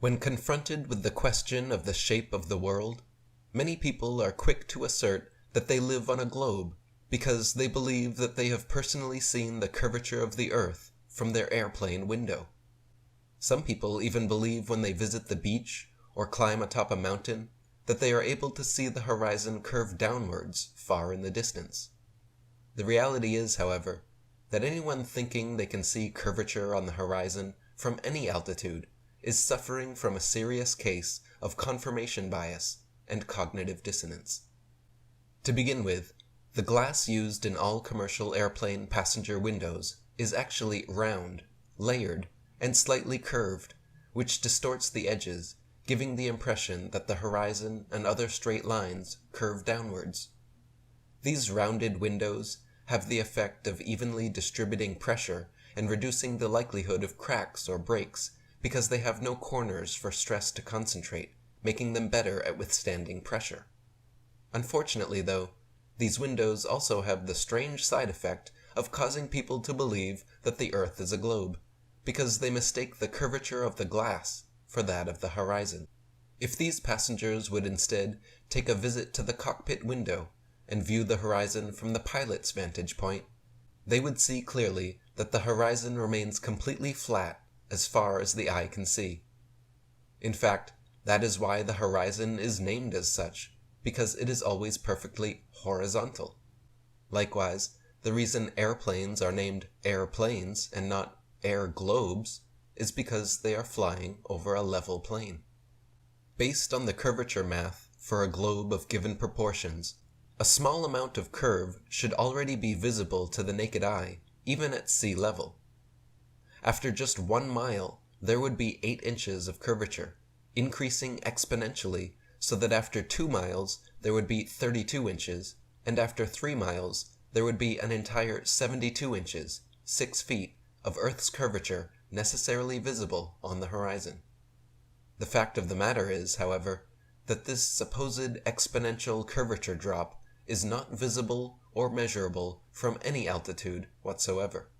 When confronted with the question of the shape of the world, many people are quick to assert that they live on a globe because they believe that they have personally seen the curvature of the earth from their airplane window. Some people even believe when they visit the beach or climb atop a mountain that they are able to see the horizon curve downwards far in the distance. The reality is, however, that anyone thinking they can see curvature on the horizon from any altitude is suffering from a serious case of confirmation bias and cognitive dissonance. To begin with, the glass used in all commercial airplane passenger windows is actually round, layered, and slightly curved, which distorts the edges, giving the impression that the horizon and other straight lines curve downwards. These rounded windows have the effect of evenly distributing pressure and reducing the likelihood of cracks or breaks because they have no corners for stress to concentrate, making them better at withstanding pressure. Unfortunately, though, these windows also have the strange side effect of causing people to believe that the Earth is a globe, because they mistake the curvature of the glass for that of the horizon. If these passengers would instead take a visit to the cockpit window and view the horizon from the pilot's vantage point, they would see clearly that the horizon remains completely flat as far as the eye can see. In fact, that is why the horizon is named as such, because it is always perfectly horizontal. Likewise, the reason airplanes are named airplanes and not air globes is because they are flying over a level plane. Based on the curvature math for a globe of given proportions, a small amount of curve should already be visible to the naked eye, even at sea level. After just 1 mile, there would be 8 inches of curvature, increasing exponentially so that after 2 miles there would be 32 inches, and after 3 miles there would be an entire 72 inches, 6 feet, of Earth's curvature necessarily visible on the horizon. The fact of the matter is, however, that this supposed exponential curvature drop is not visible or measurable from any altitude whatsoever.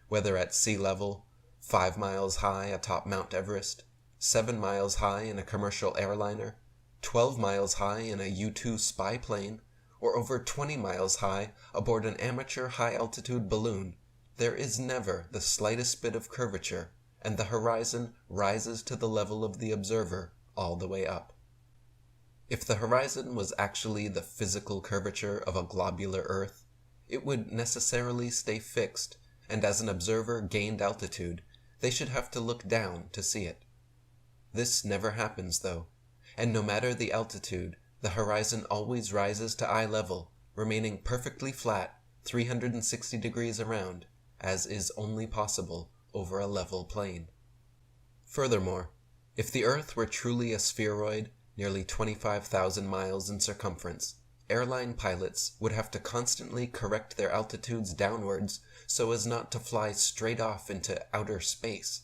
Whether at sea level, 5 miles high atop Mount Everest, 7 miles high in a commercial airliner, 12 miles high in a U-2 spy plane, or over 20 miles high aboard an amateur high-altitude balloon, there is never the slightest bit of curvature, and the horizon rises to the level of the observer all the way up. If the horizon was actually the physical curvature of a globular Earth, it would necessarily stay fixed, and as an observer gained altitude, they should have to look down to see it. This never happens, though, and no matter the altitude, the horizon always rises to eye level, remaining perfectly flat 360 degrees around, as is only possible over a level plane. Furthermore, if the Earth were truly a spheroid, nearly 25,000 miles in circumference, airline pilots would have to constantly correct their altitudes downwards so as not to fly straight off into outer space.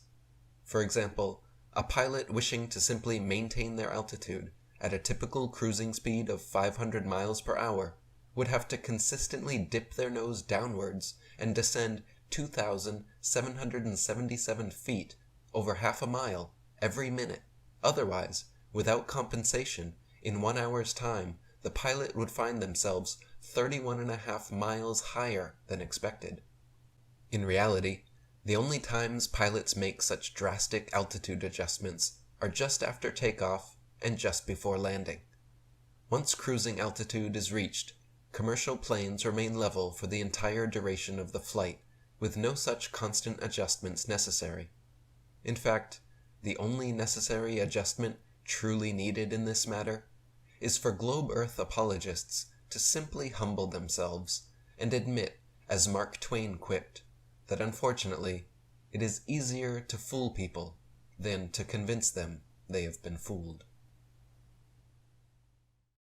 For example, a pilot wishing to simply maintain their altitude at a typical cruising speed of 500 miles per hour would have to consistently dip their nose downwards and descend 2,777 feet over half a mile every minute. Otherwise, without compensation, in 1 hour's time, the pilot would find themselves 31.5 miles higher than expected. In reality, the only times pilots make such drastic altitude adjustments are just after takeoff and just before landing. Once cruising altitude is reached, commercial planes remain level for the entire duration of the flight, with no such constant adjustments necessary. In fact, the only necessary adjustment truly needed in this matter is for globe Earth apologists to simply humble themselves and admit, as Mark Twain quipped, that unfortunately it is easier to fool people than to convince them they have been fooled.